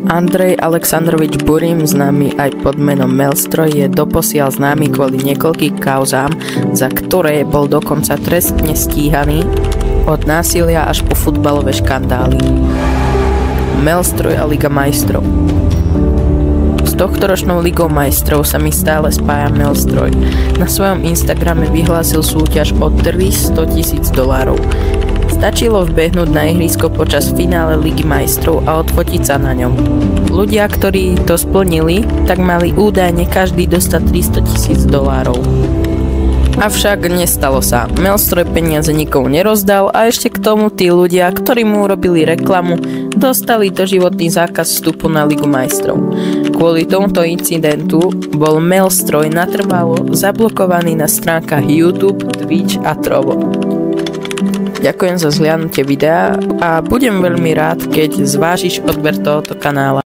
Andrej Aleksandrovič Burim, známy aj pod menom Melstroj, je doposiaľ známy kvôli niekoľkým kauzám, za ktoré bol dokonca trestne stíhaný, od násilia až po futbalové škandály. Melstroj a Liga majstrov. S tohtoročnou Ligou majstrov sa mi stále spája Melstroj. Na svojom Instagrame vyhlásil súťaž o $300,000. Stačilo vbehnúť na ihrisko počas finále Ligy majstrov a odfotiť sa na ňom. Ľudia, ktorí to splnili, tak mali údajne každý dostať $300,000. Avšak nestalo sa. Melstroj peniaze nikomu nerozdal a ešte k tomu tí ľudia, ktorí mu urobili reklamu, dostali doživotný zákaz vstupu na Ligu majstrov. Kvôli tomuto incidentu bol Melstroj natrvalo zablokovaný na stránkach YouTube, Twitch a Trovo. Ďakujem za zhliadnutie videa a budem veľmi rád, keď zvážiš odber tohoto kanála.